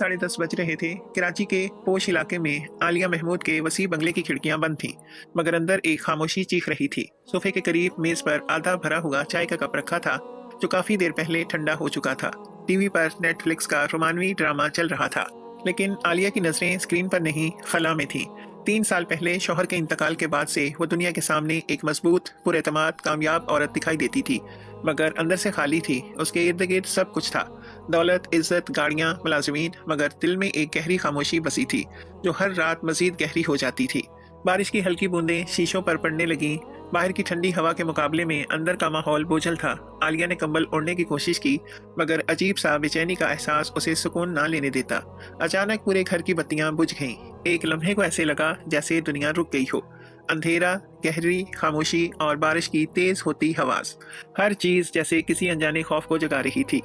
10:30 बज रहे थे। कराची के पोश इलाके में आलिया महमूद के वसी बंगले की खिड़कियां बंद थीं, मगर अंदर एक खामोशी चीख रही थी। सोफे के करीब मेज पर आधा भरा हुआ चाय का कप रखा था, जो काफी देर पहले ठंडा हो चुका था। टीवी पर नेटफ्लिक्स का रोमानवी ड्रामा चल रहा था, लेकिन आलिया की नजरें स्क्रीन पर नहीं, खला में थीं। 3 साल पहले शौहर के इंतकाल के बाद से वो दुनिया के सामने एक मजबूत, पुरएतमाद, कामयाब औरत दिखाई देती थी, मगर अंदर से खाली थी। उसके इर्द गिर्द सब कुछ था, दौलत, इज्जत, गाड़ियां, मुलाजिमीन, मगर दिल में एक गहरी खामोशी बसी थी, जो हर रात मजीद गहरी हो जाती थी। बारिश की हल्की बूंदें शीशों पर पड़ने लगीं। बाहर की ठंडी हवा के मुकाबले में अंदर का माहौल बोझल था। आलिया ने कंबल ओढ़ने की कोशिश की, मगर अजीब सा बेचैनी का एहसास उसे सुकून ना लेने देता। अचानक पूरे घर की बत्तियां बुझ गईं। एक लम्हे को ऐसे लगा जैसे दुनिया रुक गई हो। अंधेरा, गहरी खामोशी और बारिश की तेज होती हवास, हर चीज जैसे किसी अनजाने खौफ को जगा रही थी।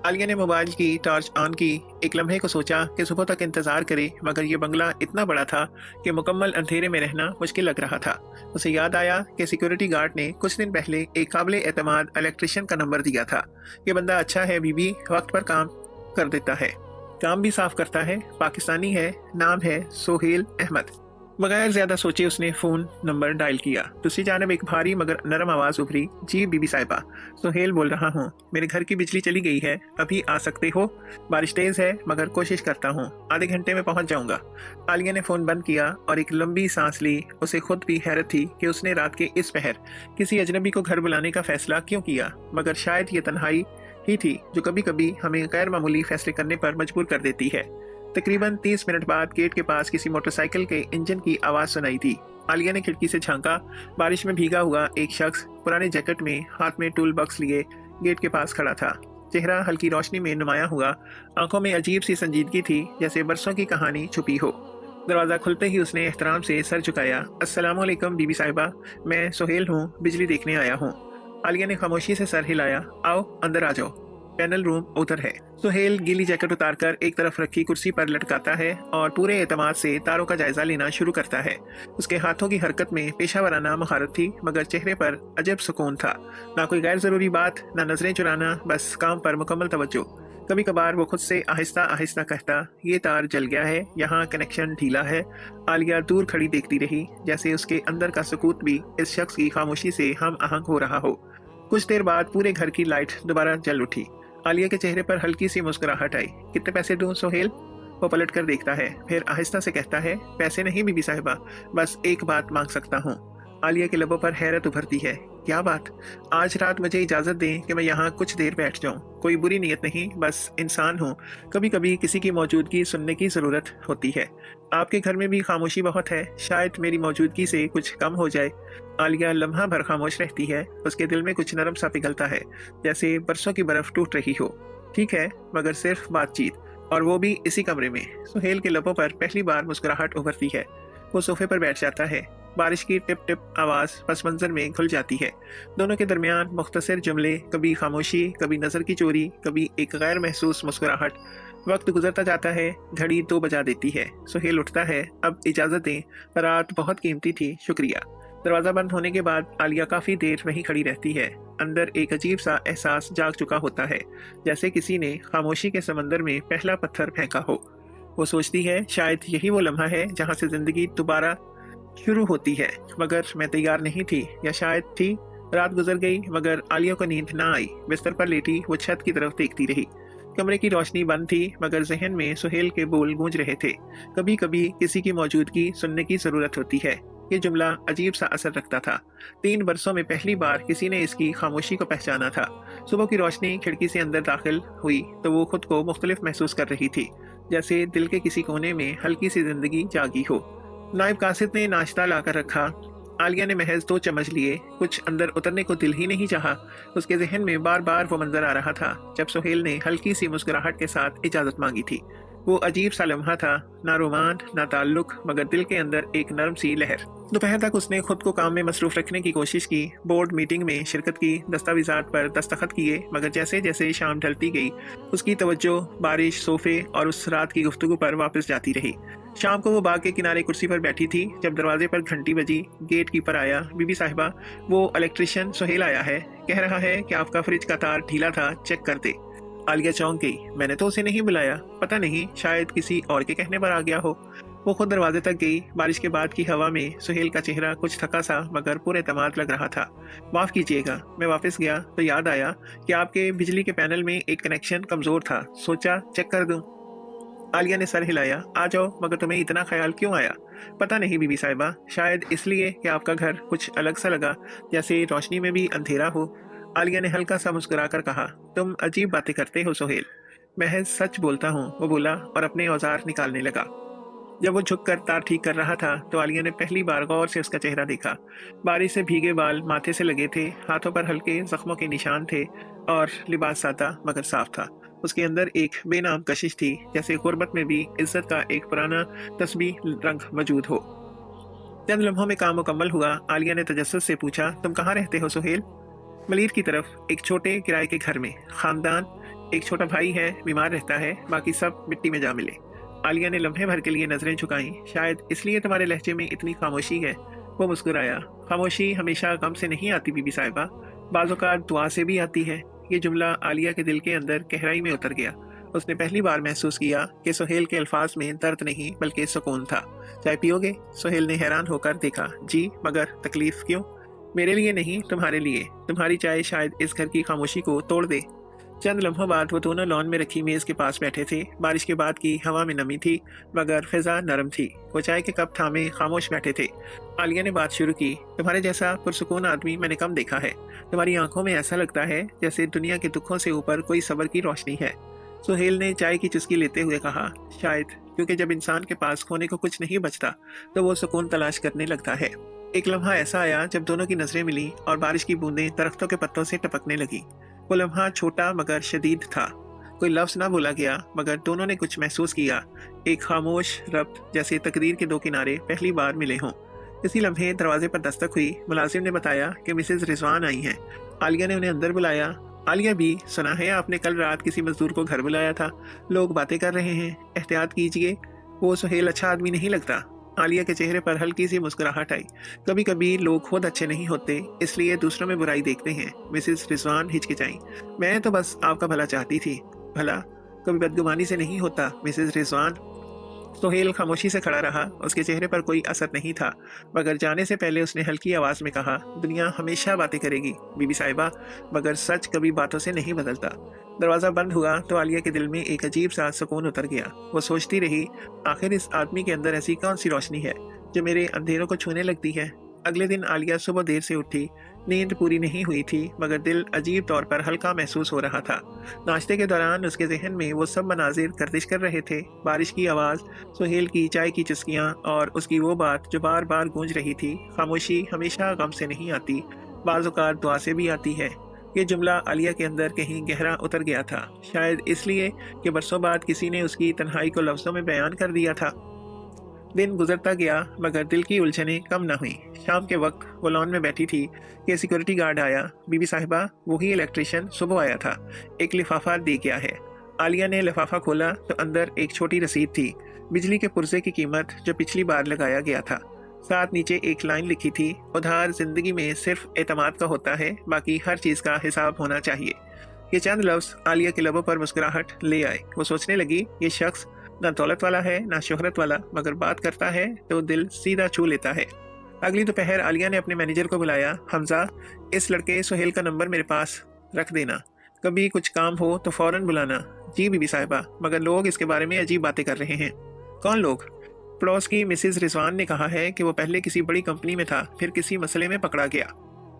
आलिया ने मोबाइल की टॉर्च ऑन की। एक लम्हे को सोचा कि सुबह तक इंतजार करे, मगर यह बंगला इतना बड़ा था कि मुकम्मल अंधेरे में रहना मुश्किल लग रहा था। उसे याद आया कि सिक्योरिटी गार्ड ने कुछ दिन पहले एक काबिल एतमाद इलेक्ट्रिशियन का नंबर दिया था। ये बंदा अच्छा है बीबी, वक्त पर काम कर देता है, काम भी साफ करता है, पाकिस्तानी है, नाम है सोहेल अहमद। बगैर ज्यादा सोचे उसने फोन नंबर डायल किया। दूसरी जानब एक भारी मगर नरम आवाज उभरी। जी बीबी साहिबा, सोहेल बोल रहा हूँ। मेरे घर की बिजली चली गई है, अभी आ सकते हो? बारिश तेज है, मगर कोशिश करता हूँ, आधे घंटे में पहुंच जाऊंगा। आलिया ने फोन बंद किया और एक लंबी सांस ली। उसे खुद भी हैरत थी कि उसने रात के इस पहर किसी अजनबी को घर बुलाने का फैसला क्यों किया, मगर शायद ये तन्हाई ही थी जो कभी कभी हमें गैर मामूली फैसले करने पर मजबूर कर देती है। तकरीबन 30 मिनट बाद गेट के पास किसी मोटरसाइकिल के इंजन की आवाज सुनाई दी। आलिया ने खिड़की से झांका। बारिश में भीगा हुआ एक शख्स पुराने जैकेट में, हाथ में टूल बॉक्स लिए, गेट के पास खड़ा था। चेहरा हल्की रोशनी में नुमाया हुआ, आंखों में अजीब सी संजीदगी थी, जैसे बरसों की कहानी छुपी हो। दरवाजा खुलते ही उसने एहतराम से सर झुकाया। अस्सलाम वालेकुम बीबी साहिबा, मैं सोहेल हूँ, बिजली देखने आया हूँ। आलिया ने खामोशी से सर हिलाया। आओ अंदर आ जाओ, पैनल रूम उधर है। सुहेल गीली जैकेट उतारकर एक तरफ रखी कुर्सी पर लटकाता है और पूरे एतमाद से तारों का जायजा लेना शुरू करता है। उसके हाथों की हरकत में पेशावराना महारत थी, मगर चेहरे पर अजब सुकून था। ना कोई गैर जरूरी बात, ना नजरें चुराना, बस काम पर मुकम्मल तवज्जो। कभी कभार वो खुद से आहिस्ता आहिस्ता कहता, ये तार जल गया है, यहाँ कनेक्शन ढीला है। आलिया दूर खड़ी देखती रही, जैसे उसके अंदर का सुकूत भी इस शख्स की खामोशी से हम आहंग हो रहा हो। कुछ देर बाद पूरे घर की लाइट दोबारा जल उठी। आलिया के चेहरे पर हल्की सी मुस्कुराहट आई। कितने पैसे दूं सोहेल? वो पलट कर देखता है, फिर आहिस्ता से कहता है, पैसे नहीं बीबी साहिबा, बस एक बात मांग सकता हूँ। आलिया के लबों पर हैरत उभरती है। क्या बात? आज रात मुझे इजाजत दें कि मैं यहाँ कुछ देर बैठ जाऊँ। कोई बुरी नीयत नहीं, बस इंसान हूँ, कभी कभी किसी की मौजूदगी सुनने की जरूरत होती है। आपके घर में भी खामोशी बहुत है, शायद मेरी मौजूदगी से कुछ कम हो जाए। आलिया लम्हा भर खामोश रहती है। उसके दिल में कुछ नरम सा पिघलता है, जैसे बरसों की बर्फ टूट रही हो। ठीक है, मगर सिर्फ बातचीत, और वो भी इसी कमरे में। सुहेल के लबों पर पहली बार मुस्कुराहट उभरती है। वो सोफे पर बैठ जाता है। बारिश की टिप टिप आवाज पस मंजर में घुल जाती है। दोनों के दरमियान मुख्तसर जुमले, कभी खामोशी, कभी नजर की चोरी, कभी एक गैर महसूस मुस्कुराहट। वक्त गुजरता जाता है। घड़ी 2 बजा देती है। सुहेल उठता है। अब इजाजत दें, रात बहुत कीमती थी, शुक्रिया। दरवाजा बंद होने के बाद आलिया काफी देर वहीं खड़ी रहती है। अंदर एक अजीब सा एहसास जाग चुका होता है, जैसे किसी ने खामोशी के समंदर में पहला पत्थर फेंका हो। वो सोचती है, शायद यही वो लम्हा है जहाँ से जिंदगी दोबारा शुरू होती है, मगर मैं तैयार नहीं थी, या शायद थी। रात गुजर गई, मगर आलिया को नींद ना आई। बिस्तर पर लेटी वो छत की तरफ देखती रही। कमरे की रोशनी बंद थी, मगर जहन में सुहेल के बोल गूंज रहे थे। कभी कभी किसी की मौजूदगी सुनने की जरूरत होती है। ये जुमला अजीब सा असर रखता था। 3 बरसों में पहली बार किसी ने इसकी खामोशी को पहचाना था। सुबह की रोशनी खिड़की से अंदर दाखिल हुई तो वो खुद को मुख्तलिफ महसूस कर रही थी, जैसे दिल के किसी कोने में हल्की सी जिंदगी जागी हो। नायब कासिद ने नाश्ता लाकर रखा। आलिया ने महज 2 चम्मच लिए, कुछ अंदर उतरने को दिल ही नहीं चाहा। उसके जहन में बार बार वो मंजर आ रहा था जब सुहेल ने हल्की सी मुस्कुराहट के साथ इजाजत मांगी थी। वो अजीब सा लम्हा था, ना रोमान, ना ताल्लुक, मगर दिल के अंदर एक नरम सी लहर। दोपहर तक उसने खुद को काम में मसरूफ रखने की कोशिश की, बोर्ड मीटिंग में शिरकत की, दस्तावेजात पर दस्तखत किए, मगर जैसे जैसे शाम ढलती गई उसकी तवज्जो बारिश, सोफे और उस रात की गुफ्तगू पर वापस जाती रही। शाम को वो बाग के किनारे कुर्सी पर बैठी थी जब दरवाजे पर घंटी बजी। गेट कीपर आया। बीबी साहिबा, वो इलेक्ट्रिशियन सुहेल आया है, कह रहा है कि आपका फ्रिज का तार ढीला था, चेक कर दे। आलिया चौंक गई। मैंने तो उसे नहीं बुलाया। पता नहीं, शायद किसी और के कहने पर आ गया हो। वो खुद दरवाजे तक गई। बारिश के बाद की हवा में सुहेल का चेहरा कुछ थका सा मगर पूरे एतमाद लग रहा था। माफ़ कीजिएगा, मैं वापस गया तो याद आया कि आपके बिजली के पैनल में एक कनेक्शन कमज़ोर था, सोचा चेक कर दूं। आलिया ने सर हिलाया। आ जाओ, मगर तुम्हें इतना ख्याल क्यों आया? पता नहीं बीबी साहिबा, शायद इसलिए कि आपका घर कुछ अलग सा लगा, जैसे रोशनी में भी अंधेरा हो। आलिया ने हल्का सा मुस्कुराकर कहा। तुम अजीब बातें करते हो सोहेल। महज सच बोलता हूँ, वो बोला और अपने औजार निकालने लगा। जब वो झुककर तार ठीक कर रहा था तो आलिया ने पहली बार गौर से उसका चेहरा देखा। बारिश से भीगे बाल माथे से लगे थे, हाथों पर हल्के जख्मों के निशान थे और लिबास सादा मगर साफ था। उसके अंदर एक बेनाम कशिश थी, जैसे गुर्बत में भी इज्जत का एक पुराना तस्बी रंग मौजूद हो। चंद लम्हों में काम मुकम्मल हुआ। आलिया ने तजस्सुस से पूछा, तुम कहाँ रहते हो सोहेल? मलिर की तरफ, एक छोटे किराए के घर में। खानदान? एक छोटा भाई है, बीमार रहता है, बाकी सब मिट्टी में जा मिले। आलिया ने लम्हे भर के लिए नजरें झुकाईं। शायद इसलिए तुम्हारे लहजे में इतनी खामोशी है। वो मुस्कुराया। खामोशी हमेशा गम से नहीं आती बीबी साहिबा, बाज़ औक़ात दुआ से भी आती है। ये जुमला आलिया के दिल के अंदर गहराई में उतर गया। उसने पहली बार महसूस किया कि सोहेल के अल्फाज में दर्द नहीं बल्कि सुकून था। चाय पियोगे? सोहेल ने हैरान होकर देखा। जी, मगर तकलीफ क्यों? मेरे लिए नहीं, तुम्हारे लिए। तुम्हारी चाय शायद इस घर की खामोशी को तोड़ दे। चंद लम्हों बाद वो दोनों लॉन में रखी मेज के पास बैठे थे। बारिश के बाद की हवा में नमी थी मगर फिजा नरम थी। वो चाय के कप थामे खामोश बैठे थे। आलिया ने बात शुरू की। तुम्हारे जैसा पुरसुकून आदमी मैंने कम देखा है। तुम्हारी आंखों में ऐसा लगता है जैसे दुनिया के दुखों से ऊपर कोई सब्र की रोशनी है। सुहेल ने चाय की चुस्की लेते हुए कहा। शायद क्योंकि जब इंसान के पास खोने को कुछ नहीं बचता तो वो सुकून तलाश करने लगता है। एक लम्हा ऐसा आया जब दोनों की नजरें मिली और बारिश की बूंदें दरख्तों के पत्तों से टपकने लगी। वो लम्हा छोटा मगर शदीद था। कोई लफ्ज ना बोला गया मगर दोनों ने कुछ महसूस किया। एक खामोश रब्त, जैसे तकदीर के दो किनारे पहली बार मिले हों। इसी लम्हे दरवाजे पर दस्तक हुई। मुलाजिम ने बताया कि मिसेज रिजवान आई हैं। आलिया ने उन्हें अंदर बुलाया। आलिया भी, सुना है आपने कल रात किसी मजदूर को घर बुलाया था। लोग बातें कर रहे हैं, एहतियात कीजिए। वो सुहेल अच्छा आदमी नहीं लगता। आलिया के चेहरे पर हल्की सी मुस्कुराहट आई। कभी कभी लोग खुद अच्छे नहीं होते, इसलिए दूसरों में बुराई देखते हैं। मिसेस रिजवान हिचकिचाई। मैं तो बस आपका भला चाहती थी। भला कभी बदगुमानी से नहीं होता मिसेस रिजवान। सोहेल खामोशी से खड़ा रहा। उसके चेहरे पर कोई असर नहीं था मगर जाने से पहले उसने हल्की आवाज में कहा। दुनिया हमेशा बातें करेगी बीबी साहिबा, मगर सच कभी बातों से नहीं बदलता। दरवाज़ा बंद हुआ तो आलिया के दिल में एक अजीब सा सुकून उतर गया। वो सोचती रही, आखिर इस आदमी के अंदर ऐसी कौन सी रोशनी है जो मेरे अंधेरों को छूने लगती है। अगले दिन आलिया सुबह देर से उठी। नींद पूरी नहीं हुई थी मगर दिल अजीब तौर पर हल्का महसूस हो रहा था। नाश्ते के दौरान उसके जहन में वो सब मनाजिर गर्दिश कर रहे थे। बारिश की आवाज़, सुहेल की चाय की चुस्कियाँ और उसकी वो बात जो बार बार गूंज रही थी। खामोशी हमेशा गम से नहीं आती, बाज़ औक़ात दुआ से भी आती है। ये जुमला आलिया के अंदर कहीं गहरा उतर गया था, शायद इसलिए कि बरसों बाद किसी ने उसकी तन्हाई को लफ्ज़ों में बयान कर दिया था। दिन गुजरता गया मगर दिल की उलझनें कम न हुई। शाम के वक्त वो लॉन में बैठी थी कि सिक्योरिटी गार्ड आया। बीबी साहिबा, वही इलेक्ट्रिशियन सुबह आया था, एक लिफाफा दे गया है। आलिया ने लिफाफा खोला तो अंदर एक छोटी रसीद थी, बिजली के पुर्जे की कीमत जो पिछली बार लगाया गया था। साथ नीचे एक लाइन लिखी थी, उधार जिंदगी में सिर्फ एतमाद का होता है, बाकी हर चीज़ का हिसाब होना चाहिए। ये चंद लफ्ज़ आलिया के लबों पर मुस्कुराहट ले आए। वो सोचने लगी, ये शख्स ना दौलत वाला है ना शोहरत वाला, मगर बात करता है तो दिल सीधा छू लेता है। अगली दोपहर आलिया ने अपने मैनेजर को बुलाया। हमजा, इस लड़के सुहेल का नंबर मेरे पास रख देना, कभी कुछ काम हो तो फौरन बुलाना। जी बीबी साहिबा, मगर लोग इसके बारे में अजीब बातें कर रहे हैं। कौन लोग? पड़ोस की मिसेज रिजवान ने कहा है कि वो पहले किसी बड़ी कंपनी में था, फिर किसी मसले में पकड़ा गया।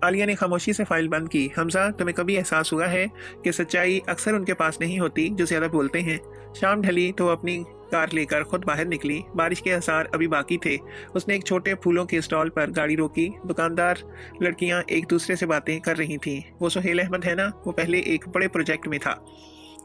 आलिया ने खामोशी से फाइल बंद की। हमजा, तुम्हें कभी एहसास हुआ है कि सच्चाई अक्सर उनके पास नहीं होती जो ज़्यादा बोलते हैं? शाम ढली तो अपनी कार लेकर खुद बाहर निकली। बारिश के आसार अभी बाकी थे। उसने एक छोटे फूलों के स्टॉल पर गाड़ी रोकी। दुकानदार लड़कियां एक दूसरे से बातें कर रही थीं। वो सुहेल अहमद है ना, वो पहले एक बड़े प्रोजेक्ट में था,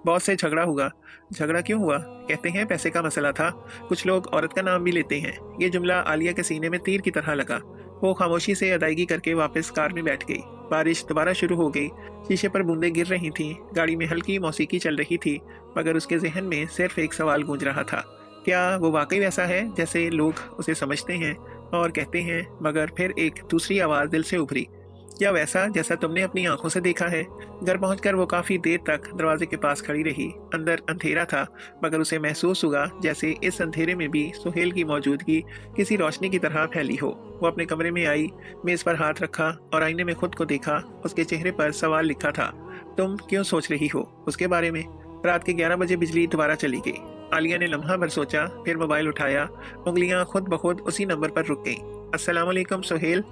बॉस से झगड़ा हुआ। झगड़ा क्यों हुआ? कहते हैं पैसे का मसला था। कुछ लोग औरत का नाम भी लेते हैं। ये जुमला आलिया के सीने में तीर की तरह लगा। वो खामोशी से अदायगी करके वापस कार में बैठ गई। बारिश दोबारा शुरू हो गई। शीशे पर बूंदें गिर रही थीं। गाड़ी में हल्की मौसीकी चल रही थी मगर उसके जहन में सिर्फ एक सवाल गूंज रहा था, क्या वो वाकई वैसा है जैसे लोग उसे समझते हैं और कहते हैं? मगर फिर एक दूसरी आवाज़ दिल से उभरी, या वैसा जैसा तुमने अपनी आंखों से देखा है? घर पहुंचकर वो काफी देर तक दरवाजे के पास खड़ी रही। अंदर अंधेरा था, मगर उसे महसूस हुआ जैसे इस अंधेरे में भी सुहेल की मौजूदगी किसी रोशनी की तरह फैली हो। वो अपने कमरे में आई, मेज पर हाथ रखा और आईने में खुद को देखा। उसके चेहरे पर सवाल लिखा था, तुम क्यों सोच रही हो उसके बारे में? रात के 11 बजे बिजली दोबारा चली गई। आलिया ने लम्हा भर सोचा, फिर मोबाइल उठाया। उंगलियां खुद ब खुद उसी नंबर पर रुक गईं। अस्सलाम वालेकुम सुहेल।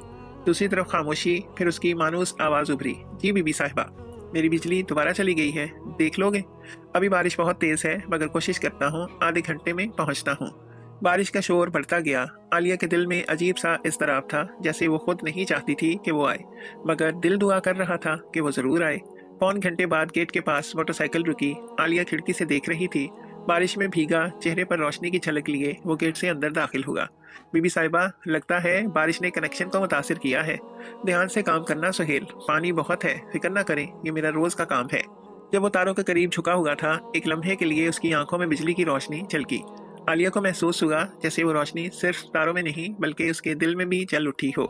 दूसरी तरफ खामोशी, फिर उसकी मानूस आवाज उभरी, जी बीबी साहिबा, मेरी बिजली दोबारा चली गई है, देख लोगे? अभी बारिश बहुत तेज है, मगर कोशिश करता हूँ आधे घंटे में पहुँचता हूँ। बारिश का शोर बढ़ता गया। आलिया के दिल में अजीब सा इज़्तिराब था, जैसे वो खुद नहीं चाहती थी कि वो आए, मगर दिल दुआ कर रहा था कि वो जरूर आए। पौन घंटे बाद गेट के पास मोटरसाइकिल रुकी। आलिया खिड़की से देख रही थी। बारिश में भीगा, चेहरे पर रोशनी की झलक लिए वो गेट से अंदर दाखिल हुआ। बीबी साहिबा, लगता है बारिश ने कनेक्शन को मुतासिर किया है। ध्यान से काम करना सुहेल, पानी बहुत है, फिक्र ना करें, ये मेरा रोज का काम है। जब वो तारों के करीब झुका हुआ था, एक लम्हे के लिए उसकी आंखों में बिजली की रोशनी झलकी। आलिया को महसूस हुआ जैसे वो रोशनी सिर्फ तारों में नहीं बल्कि उसके दिल में भी जल उठी हो।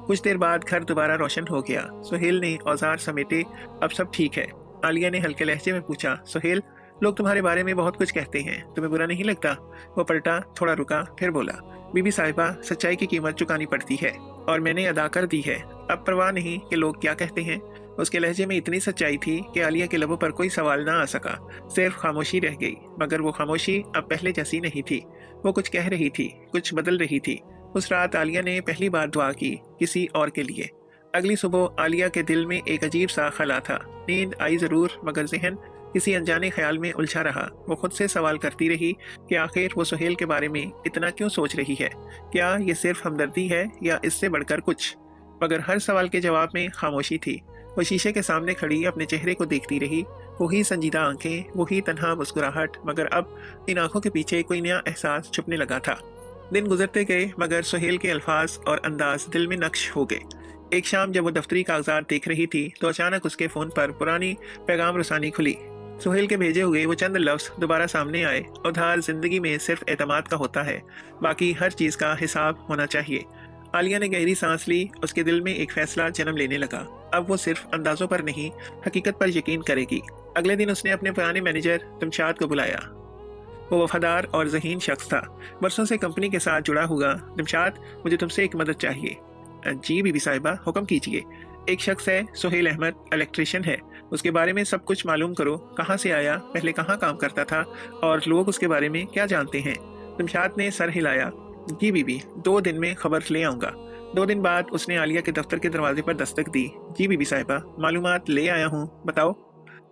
कुछ देर बाद घर दोबारा रोशन हो गया। सुहेल ने औजार समेटे, अब सब ठीक है। आलिया ने हल्के लहजे में पूछा, सुहेल, लोग तुम्हारे बारे में बहुत कुछ कहते हैं, तुम्हें बुरा नहीं लगता? वो पलटा, थोड़ा रुका, फिर बोला, बीबी साहिबा, सच्चाई की कीमत चुकानी पड़ती है और मैंने अदा कर दी है। अब परवाह नहीं कि लोग क्या कहते हैं। उसके लहजे में इतनी सच्चाई थी कि आलिया के लबों पर कोई सवाल ना आ सका, सिर्फ खामोशी रह गई। मगर वो खामोशी अब पहले जैसी नहीं थी। वो कुछ कह रही थी, कुछ बदल रही थी। उस रात आलिया ने पहली बार दुआ की, किसी और के लिए। अगली सुबह आलिया के दिल में एक अजीब सा खला था। नींद आई जरूर, मगर जहन किसी अनजाने ख्याल में उलझा रहा। वो खुद से सवाल करती रही कि आखिर वो सुहेल के बारे में इतना क्यों सोच रही है? क्या ये सिर्फ हमदर्दी है या इससे बढ़कर कुछ? मगर हर सवाल के जवाब में खामोशी थी। वो शीशे के सामने खड़ी अपने चेहरे को देखती रही, वही संजीदा आंखें, वही तन्हा मुस्कुराहट, मगर अब इन आंखों के पीछे कोई नया एहसास छुपने लगा था। दिन गुजरते गए, मगर सुहेल के अल्फाज और अंदाज दिल में नक्श हो गए। एक शाम जब वो दफ्तरी कागजात देख रही थी तो अचानक उसके फोन पर पुरानी पैगाम रसानी खुली। सुहेल के भेजे हुए वो चंद लफ्ज दोबारा सामने आए, उधार जिंदगी में सिर्फ एतमाद का होता है, बाकी हर चीज का हिसाब होना चाहिए। आलिया ने गहरी सांस ली। उसके दिल में एक फैसला जन्म लेने लगा। अब वो सिर्फ अंदाजों पर नहीं, हकीकत पर यकीन करेगी। अगले दिन उसने अपने पुराने मैनेजर तमशाद को बुलाया। वो वफादार और ज़हीन शख्स था, बरसों से कंपनी के साथ जुड़ा हुआ। तमशाद, मुझे तुमसे एक मदद चाहिए। जी बीबी साहिबा, हुक्म कीजिए। एक शख्स है, सुहेल अहमद, इलेक्ट्रिशियन है, उसके बारे में सब कुछ मालूम करो। कहाँ से आया, पहले कहाँ काम करता था और लोग उसके बारे में क्या जानते हैं? तमशाद ने सर हिलाया। जी बीबी, 2 दिन में खबर ले आऊँगा। 2 दिन बाद उसने आलिया के दफ्तर के दरवाजे पर दस्तक दी। जी बीबी साहिबा, मालूमात ले आया हूँ, बताओ।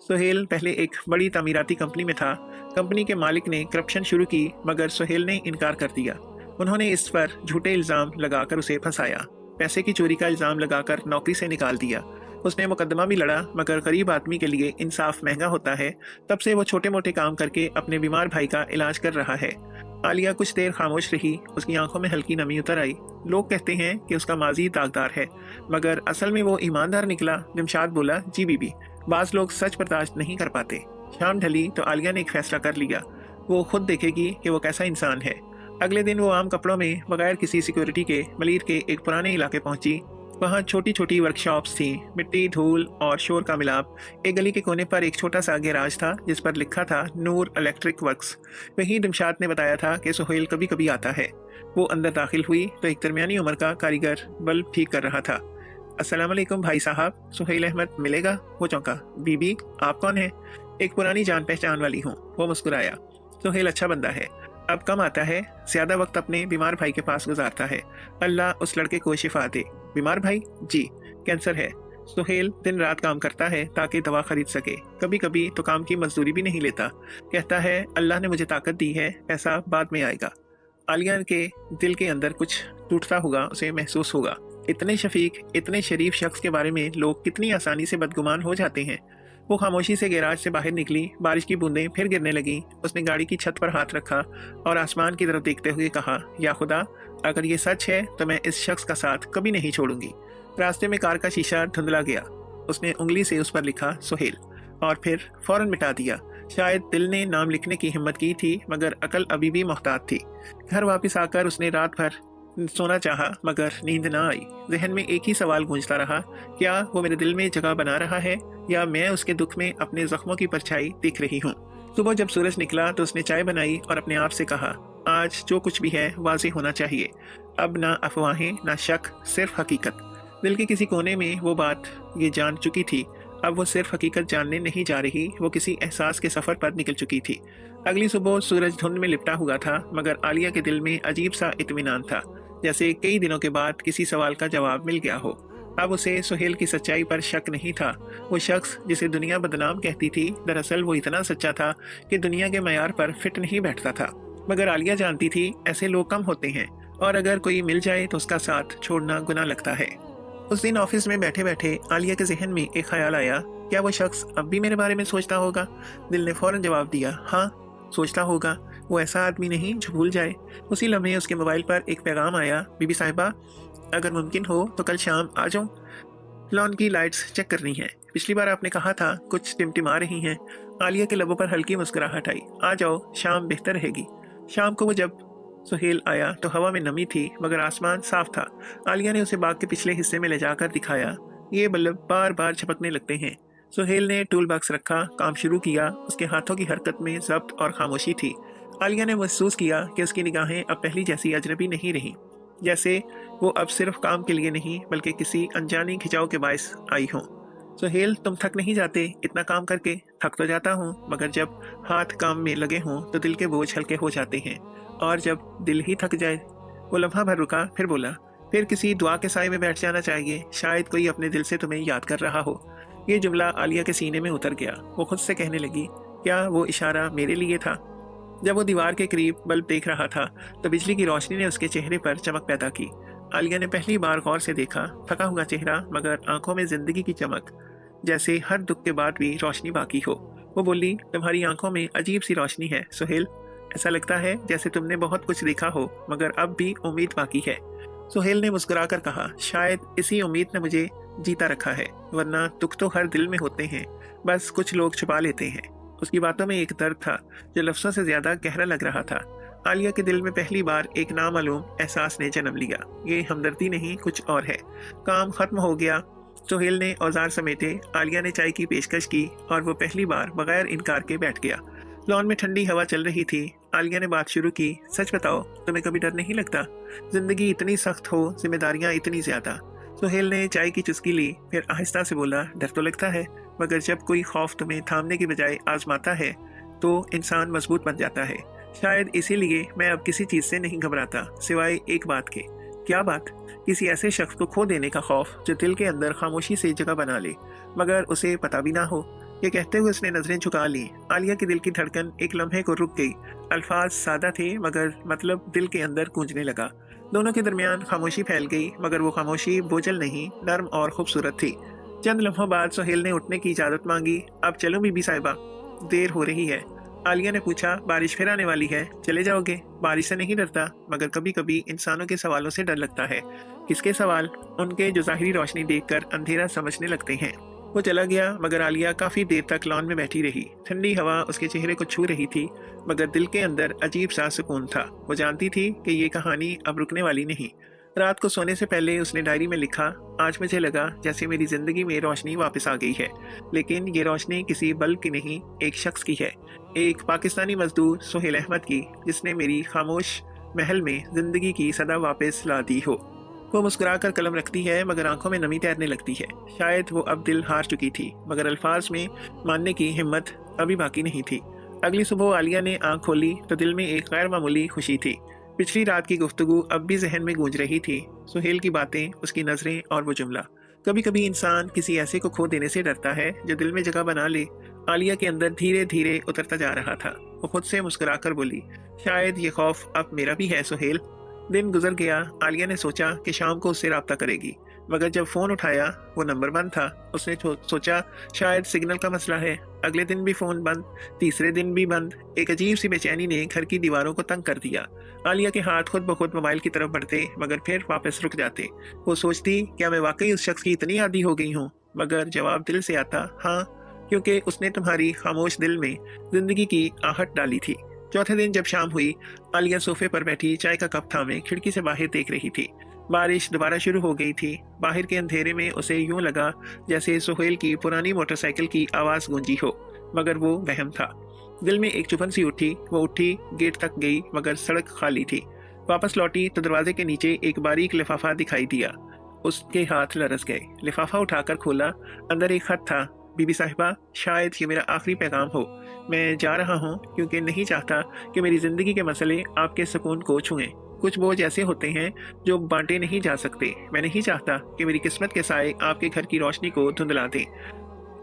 सुहेल पहले एक बड़ी तामीराती कंपनी में था। कंपनी के मालिक ने करप्शन शुरू की, मगर सुहेल ने इनकार कर दिया। उन्होंने इस पर झूठे इल्ज़ाम लगाकर उसे फंसाया, पैसे की चोरी का इल्ज़ाम लगाकर नौकरी से निकाल दिया। उसने मुकदमा भी लड़ा, मगर गरीब आदमी के लिए इंसाफ महंगा होता है। तब से वो छोटे मोटे काम करके अपने बीमार भाई का इलाज कर रहा है। आलिया कुछ देर खामोश रही। उसकी आंखों में हल्की नमी उतर आई। लोग कहते हैं कि उसका माजी दागदार है, मगर असल में वो ईमानदार निकला। जमशाद बोला, जी बीबी, बाज लोग सच बर्दाश्त नहीं कर पाते। शाम ढली तो आलिया ने एक फैसला कर लिया, वो खुद देखेगी कि वो कैसा इंसान है। अगले दिन वो आम कपड़ों में बगैर किसी सिक्योरिटी के मलीर के एक पुराने इलाके पहुंची। वहाँ छोटी छोटी वर्कशॉप्स थीं, मिट्टी, धूल और शोर का मिलाप। एक गली के कोने पर एक छोटा सा गैराज था जिस पर लिखा था नूर इलेक्ट्रिक वर्क्स। वहीं दिमशाद ने बताया था कि सुहेल कभी कभी आता है। वो अंदर दाखिल हुई तो एक दरमियानी उम्र का कारीगर बल्ब ठीक कर रहा था। अस्सलाम वालेकुम भाई साहब, सुहेल अहमद मिलेगा? वो चौंका। बीबी, आप कौन है? एक पुरानी जान पहचान वाली हूँ, वो मुस्कुराया। सुहेल अच्छा बंदा है, अब कम आता है, ज्यादा वक्त अपने बीमार भाई के पास गुजारता है। अल्लाह उस लड़के को शिफा दे। बीमार भाई? जी, कैंसर है। सुहेल दिन रात काम करता है ताकि दवा खरीद सके। कभी कभी तो काम की मजदूरी भी नहीं लेता। कहता है अल्लाह ने मुझे ताकत दी है, पैसा बाद में आएगा। आलिया के दिल के अंदर कुछ टूटता हुआ उसे महसूस होगा। इतने शफीक, इतने शरीफ शख्स के बारे में लोग कितनी आसानी से बदगुमान हो जाते हैं। वो खामोशी से गैराज से बाहर निकली। बारिश की बूंदें फिर गिरने लगी। उसने गाड़ी की छत पर हाथ रखा और आसमान की तरफ देखते हुए कहा, या खुदा, अगर ये सच है तो मैं इस शख्स का साथ कभी नहीं छोड़ूंगी। रास्ते में कार का शीशा धुंधला गया। उसने उंगली से उस पर लिखा सुहेल और फिर फौरन मिटा दिया। शायद दिल ने नाम लिखने की हिम्मत की थी, मगर अकल अभी भी मोहतात थी। घर वापस आकर उसने रात भर सोना चाहा मगर नींद ना आई। जहन में एक ही सवाल गूंजता रहा, क्या वो मेरे दिल में जगह बना रहा है या मैं उसके दुख में अपने जख्मों की परछाई दिख रही हूँ। सुबह जब सूरज निकला तो उसने चाय बनाई और अपने आप से कहा, आज जो कुछ भी है वाज़ेह होना चाहिए। अब ना अफवाहें ना शक, सिर्फ हकीकत। दिल के किसी कोने में वो बात ये जान चुकी थी। अब वो सिर्फ हकीकत जानने नहीं जा रही, वो किसी एहसास के सफ़र पर निकल चुकी थी। अगली सुबह सूरज धुंध में लिपटा हुआ था मगर आलिया के दिल में अजीब सा इत्मीनान था, जैसे कई दिनों के बाद किसी सवाल का जवाब मिल गया हो। अब उसे सुहेल की सच्चाई पर शक नहीं था। वो शख्स जिसे दुनिया बदनाम कहती थी, दरअसल वो इतना सच्चा था कि दुनिया के मयार पर फिट नहीं बैठता था। मगर आलिया जानती थी ऐसे लोग कम होते हैं और अगर कोई मिल जाए तो उसका साथ छोड़ना गुनाह लगता है। उस दिन ऑफिस में बैठे बैठे आलिया के जहन में एक ख्याल आया, क्या वो शख्स अब भी मेरे बारे में सोचता होगा? दिल ने फौरन जवाब दिया, हाँ सोचता होगा। वो ऐसा आदमी नहीं जो भूल जाए। उसी लम्हे उसके मोबाइल पर एक पैगाम आया, बीबी साहिबा अगर मुमकिन हो तो कल शाम आ जाऊं, लॉन की लाइट्स चेक करनी है। पिछली बार आपने कहा था कुछ टिमटिमा रही हैं। आलिया के लबों पर हल्की मुस्कुराहट आई, आ जाओ, शाम बेहतर रहेगी। शाम को वो जब सुहेल आया तो हवा में नमी थी मगर आसमान साफ था। आलिया ने उसे बाग के पिछले हिस्से में ले जाकर दिखाया, ये बल्ब बार बार झपकने लगते हैं। सुहेल ने टूल बॉक्स रखा, काम शुरू किया। उसके हाथों की हरकत में जब्त और खामोशी थी। आलिया ने महसूस किया कि उसकी निगाहें अब पहली जैसी अजनबी नहीं रही, जैसे वो अब सिर्फ काम के लिए नहीं बल्कि किसी अनजानी खिंचाव के बायस आई हों। सुहेल तुम थक नहीं जाते इतना काम करके? थक तो जाता हूँ मगर जब हाथ काम में लगे हों तो दिल के बोझ हल्के हो जाते हैं, और जब दिल ही थक जाए। वो लम्हा भर रुका, फिर बोला, फिर किसी दुआ के साए में बैठ जाना चाहिए, शायद कोई अपने दिल से तुम्हें याद कर रहा हो। ये जुमला आलिया के सीने में उतर गया। वो खुद से कहने लगी, क्या वो इशारा मेरे लिए था? जब वो दीवार के करीब बल्ब देख रहा था तो बिजली की रोशनी ने उसके चेहरे पर चमक पैदा की। आलिया ने पहली बार गौर से देखा, थका हुआ चेहरा मगर आंखों में जिंदगी की चमक, जैसे हर दुख के बाद भी रोशनी बाकी हो। वो बोली, तुम्हारी आंखों में अजीब सी रोशनी है सुहेल, ऐसा लगता है जैसे तुमने बहुत कुछ देखा हो मगर अब भी उम्मीद बाकी है। सुहेल ने मुस्कुराकर कहा, शायद इसी उम्मीद ने मुझे जीता रखा है, वरना दुख तो हर दिल में होते हैं, बस कुछ लोग छुपा लेते हैं। उसकी बातों में एक दर्द था जो लफ्ज़ों से ज्यादा गहरा लग रहा था। आलिया के दिल में पहली बार एक नामालूम एहसास ने जन्म लिया। ये हमदर्दी नहीं, कुछ और है। काम खत्म हो गया। सुहेल ने औजार समेटे, आलिया ने चाय की पेशकश की और वो पहली बार बगैर इनकार के बैठ गया। लॉन में ठंडी हवा चल रही थी। आलिया ने बात शुरू की, सच बताओ तुम्हें कभी डर नहीं लगता? जिंदगी इतनी सख्त हो, जिम्मेदारियां इतनी ज्यादा। सुहेल ने चाय की चुस्की ली, फिर आहिस्ता से बोला, डर तो लगता है मगर जब कोई खौफ तुम्हें थामने की बजाय आजमाता है तो इंसान मजबूत बन जाता है। शायद इसीलिए मैं अब किसी चीज से नहीं घबराता सिवाय एक बात के। क्या बात? किसी ऐसे शख्स को खो देने का खौफ जो दिल के अंदर खामोशी से जगह बना ले मगर उसे पता भी ना हो। ये कहते हुए उसने नजरें झुका ली। आलिया के दिल की धड़कन एक लम्हे को रुक गई। अल्फाज सादा थे मगर मतलब दिल के अंदर गूंजने लगा। दोनों के दरमियान खामोशी फैल गई मगर वो खामोशी बोझल नहीं, नर्म और खूबसूरत थी। चंद लम्हों बाद सुहेल ने उठने की इजाजत मांगी, अब चलो बीबी साहिबा, देर हो रही है। आलिया ने पूछा, बारिश फिर आने वाली है, चले जाओगे? बारिश से नहीं डरता मगर कभी कभी इंसानों के सवालों से डर लगता है। किसके सवाल? उनके जो ज़ाहिरी रोशनी देखकर अंधेरा समझने लगते हैं। वो चला गया मगर आलिया काफी देर तक लॉन में बैठी रही। ठंडी हवा उसके चेहरे को छू रही थी मगर दिल के अंदर अजीब सा सुकून था। वो जानती थी कि ये कहानी अब रुकने वाली नहीं। रात को सोने से पहले उसने डायरी में लिखा, आज मुझे लगा जैसे मेरी जिंदगी में रोशनी वापस आ गई है, लेकिन ये रोशनी किसी बल्ब की नहीं, एक शख्स की है, एक पाकिस्तानी मजदूर सुहेल अहमद की, जिसने मेरी खामोश महल में जिंदगी की सदा वापस ला दी हो। वो मुस्कुराकर कलम रखती है मगर आंखों में नमी तैरने लगती है। शायद वो अब दिल हार चुकी थी मगर अल्फाज में मानने की हिम्मत अभी बाकी नहीं थी। अगली सुबह आलिया ने आंख खोली तो दिल में एक गैर मामूली खुशी थी। पिछली रात की गुफ्तगू अब भी जहन में गूंज रही थी, सुहेल की बातें, उसकी नजरें और वो जुमला। कभी कभी इंसान किसी ऐसे को खो देने से डरता है जो दिल में जगह बना ले। आलिया के अंदर धीरे धीरे उतरता जा रहा था। वो खुद से मुस्कुराकर बोली, शायद ये खौफ अब मेरा भी है सुहेल। दिन गुजर गया। आलिया ने सोचा कि शाम को उससे राब्ता करेगी मगर जब फोन उठाया वो नंबर बंद था। उसने सोचा शायद सिग्नल का मसला है। अगले दिन भी फोन बंद, तीसरे दिन भी बंद। एक अजीब सी बेचैनी ने घर की दीवारों को तंग कर दिया। आलिया के हाथ खुद ब खुद मोबाइल की तरफ बढ़ते मगर फिर वापस रुक जाते। वो सोचती, क्या मैं वाकई उस शख्स की इतनी आदी हो गई हूँ? मगर जवाब दिल से आता, हाँ, क्योंकि उसने तुम्हारी खामोश दिल में जिंदगी की आहट डाली थी। चौथे दिन जब शाम हुई, आलिया सोफे पर बैठी चाय का कप थामे खिड़की से बाहर देख रही थी। बारिश दोबारा शुरू हो गई थी। बाहर के अंधेरे में उसे यूं लगा जैसे सुहेल की पुरानी मोटरसाइकिल की आवाज गूंजी हो, मगर वो वहम था। दिल में एक चुभन सी उठी। वो उठी, गेट तक गई, मगर सड़क खाली थी। वापस लौटी तो दरवाजे के नीचे एक बारीक लिफाफा दिखाई दिया। उसके हाथ लरस गए। लिफाफा उठाकर खोला। अंदर एक खत था। बीबी साहिबा, शायद ये मेरा आखिरी पैगाम हो। मैं जा रहा हूँ क्योंकि नहीं चाहता कि मेरी जिंदगी के मसले आपके सुकून को छुएं। कुछ बोझ ऐसे होते हैं जो बांटे नहीं जा सकते। मैं नहीं चाहता कि मेरी किस्मत के साए आपके घर की रोशनी को धुंधला दें।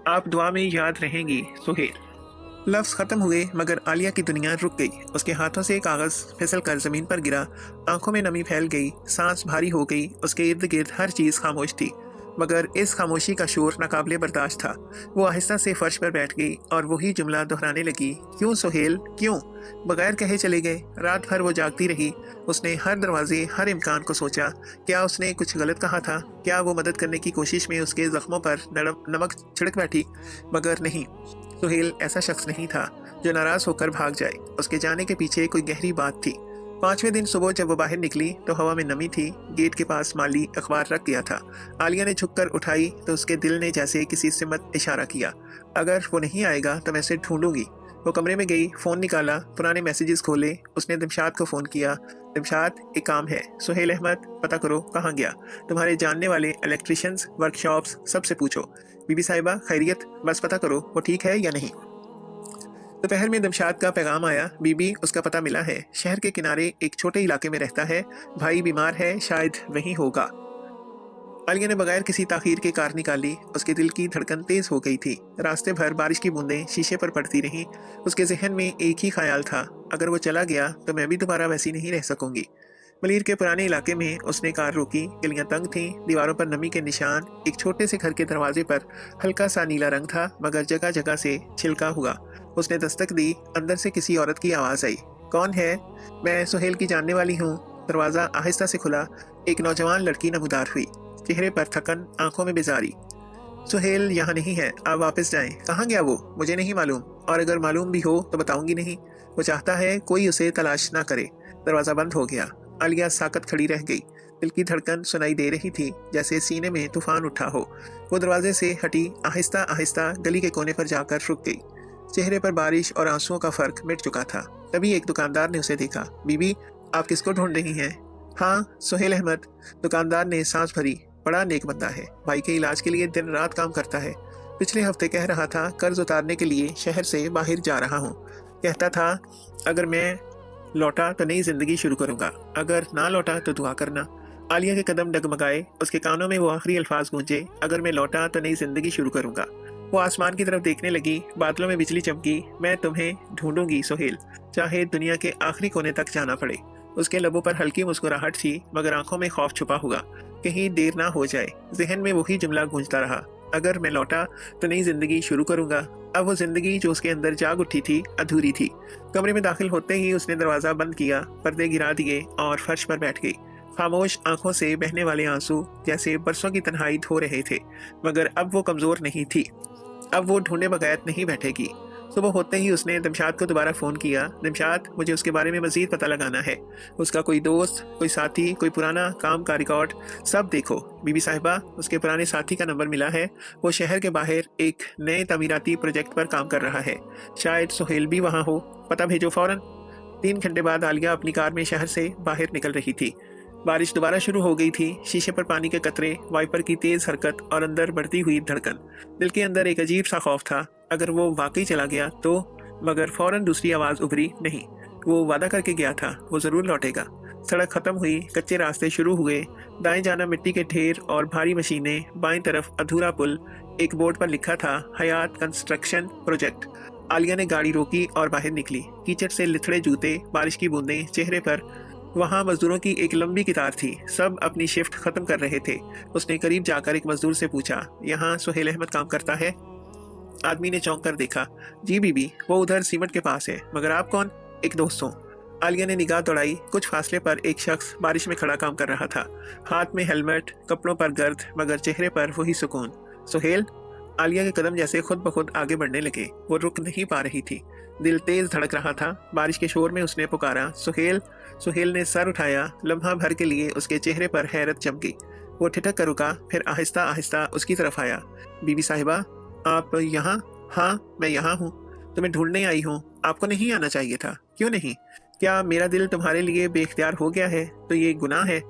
आप दुआ में याद रहेंगी, सुहेल। लफ्ज खत्म हुए, मगर आलिया की दुनिया रुक गई। उसके हाथों से कागज फिसल कर जमीन पर गिरा। आंखों में नमी फैल गई, सांस भारी हो गई। उसके इर्द गिर्द हर चीज खामोश थी, मगर इस खामोशी का शोर नाकाबिले बर्दाश्त था। वो आहिस्ता से फर्श पर बैठ गई और वही जुमला दोहराने लगी, क्यों सुहेल, क्यों? बगैर कहे चले गए। रात भर वो जागती रही। उसने हर दरवाजे, हर इम्कान को सोचा। क्या उसने कुछ गलत कहा था? क्या वो मदद करने की कोशिश में उसके जख्मों पर नमक छिड़क बैठी? मगर नहीं, सुहेल ऐसा शख्स नहीं था जो नाराज होकर भाग जाए। उसके जाने के पीछे कोई गहरी बात थी। पांचवें दिन सुबह जब वो बाहर निकली तो हवा में नमी थी। गेट के पास माली अखबार रख गया था। आलिया ने झुककर उठाई तो उसके दिल ने जैसे किसी सिमत इशारा किया, अगर वो नहीं आएगा तो मैं उसे ढूंढूंगी। वो कमरे में गई, फोन निकाला, पुराने मैसेजेस खोले। उसने दिमशाद को फोन किया। दिमशाद, एक काम है। सुहेल अहमद, पता करो कहाँ गया। तुम्हारे जानने वाले इलेक्ट्रिशियंस, वर्कशॉप्स, सबसे पूछो। बीबी साहिबा, खैरियत? बस पता करो वो ठीक है या नहीं। दोपहर में दिमशाद का पैगाम आया, बीबी, उसका पता मिला है। शहर के किनारे एक छोटे इलाके में रहता है। भाई बीमार है, शायद वहीं होगा। आलिया ने बगैर किसी ताखीर के कार निकाली। उसके दिल की धड़कन तेज हो गई थी। रास्ते भर बारिश की बूंदें शीशे पर पड़ती रहीं। उसके जहन में एक ही ख्याल था, अगर वो चला गया तो मैं भी दोबारा वैसी नहीं रह सकूंगी। मलीर के पुराने इलाके में उसने कार रोकी। गलियां तंग थीं, दीवारों पर नमी के निशान। एक छोटे से घर के दरवाजे पर हल्का सा नीला रंग था, मगर जगह जगह से छिलका हुआ। उसने दस्तक दी। अंदर से किसी औरत की आवाज आई, कौन है? मैं सुहेल की जानने वाली हूँ। दरवाजा आहिस्ता से खुला। एक नौजवान लड़की नमूदार हुई, चेहरे पर थकन, आंखों में बेजारी। सुहेल यहाँ नहीं है, आप वापस जाएं। कहाँ गया वो? मुझे नहीं मालूम, और अगर मालूम भी हो तो बताऊंगी नहीं। वो चाहता है कोई उसे तलाश ना करे। दरवाजा बंद हो गया। आलिया साकत खड़ी रह गई। दिल की धड़कन सुनाई दे रही थी, जैसे सीने में तूफान उठा हो। वो दरवाजे से हटी, आहिस्ता आहिस्ता गली के कोने पर जाकर रुक गई। चेहरे पर बारिश और आंसुओं का फर्क मिट चुका था। तभी एक दुकानदार ने उसे देखा। बीबी, आप किसको ढूंढ रही हैं? हाँ, सुहेल अहमद। दुकानदार ने सांस भरी। बड़ा नेक बंदा है, भाई के इलाज के लिए दिन रात काम करता है। पिछले हफ्ते कह रहा था कर्ज उतारने के लिए शहर से बाहर जा रहा हूँ। कहता था अगर मैं लौटा तो नई जिंदगी शुरू करूंगा, अगर ना लौटा तो दुआ करना। आलिया के कदम डगमगाए। उसके कानों में वो आखिरी अल्फाज गूंजे, अगर मैं लौटा तो नई जिंदगी शुरू करूंगा। वो आसमान की तरफ देखने लगी। बादलों में बिजली चमकी। मैं तुम्हें ढूंढूंगी सुहेल, चाहे दुनिया के आखिरी कोने तक जाना पड़े। उसके लबों पर हल्की मुस्कुराहट थी, मगर आंखों में खौफ छुपा हुआ, कहीं देर ना हो जाए। जहन में वही जुमला गूंजता रहा, अगर मैं लौटा तो नई जिंदगी शुरू करूंगा। अब वो जिंदगी जो उसके अंदर जाग उठी थी अधूरी थी। कमरे में दाखिल होते ही उसने दरवाजा बंद किया, पर्दे गिरा दिए और फर्श पर बैठ गई। खामोश आंखों से बहने वाले आंसू जैसे बरसों की तन्हाई धो रहे थे, मगर अब वो कमजोर नहीं थी। अब वो ढूंढे बगैर नहीं बैठेगी। सुबह होते ही उसने दिमशाद को दोबारा फ़ोन किया। दिमशाद, मुझे उसके बारे में मज़ीद पता लगाना है। उसका कोई दोस्त, कोई साथी, कोई पुराना काम का रिकॉर्ड, सब देखो। बीबी साहिबा, उसके पुराने साथी का नंबर मिला है। वो शहर के बाहर एक नए तमीराती प्रोजेक्ट पर काम कर रहा है। शायद सुहेल भी वहाँ हो। पता भेजो फ़ौरन। 3 घंटे बाद आलिया अपनी कार में शहर से बाहर निकल रही थी। बारिश दोबारा शुरू हो गई थी। शीशे पर पानी के कतरे, वाइपर की तेज हरकत और अंदर बढ़ती हुई धड़कन। दिल के अंदर एक अजीब सा खौफ था, अगर वो वाकई चला गया तो। मगर फौरन दूसरी आवाज उभरी, नहीं, वो वादा करके गया था, वो जरूर लौटेगा। सड़क खत्म हुई, कच्चे रास्ते शुरू हुए। दाएं जाना मिट्टी के ढेर और भारी मशीनें, बाएं तरफ अधूरा पुल। एक बोर्ड पर लिखा था हयात कंस्ट्रक्शन प्रोजेक्ट। आलिया ने गाड़ी रोकी और बाहर निकली। कीचड़ से लिथड़े जूते, बारिश की बूंदें चेहरे पर। वहाँ मजदूरों की एक लंबी कतार थी, सब अपनी शिफ्ट खत्म कर रहे थे। उसने करीब जाकर एक मजदूर से पूछा, यहाँ सुहेल अहमद काम करता है? आदमी ने चौंक कर देखा। जी बीबी, वो उधर सीमेंट के पास है। मगर आप कौन? एक दोस्त हूँ। आलिया ने निगाह दौड़ाई। कुछ फासले पर एक शख्स बारिश में खड़ा काम कर रहा था। हाथ में हेलमेट, कपड़ों पर गर्द, मगर चेहरे पर वही सुकून। सुहेल? आलिया के कदम जैसे खुद ब खुद आगे बढ़ने लगे। वो रुक नहीं पा रही थी। दिल तेज धड़क रहा था। बारिश के शोर में उसने पुकारा, सुहेल। सुहेल ने सर उठाया। लम्हा भर के लिए उसके चेहरे पर हैरत चमकी। वो ठिठक कर रुका, फिर आहिस्ता आहिस्ता उसकी तरफ आया। बीबी साहिबा, आप यहाँ? हाँ, मैं यहाँ हूँ। तुम्हें ढूंढने आई हूँ। आपको नहीं आना चाहिए था। क्यों नहीं? क्या मेरा दिल तुम्हारे लिए बेख्तियार हो गया है तो ये गुनाह है?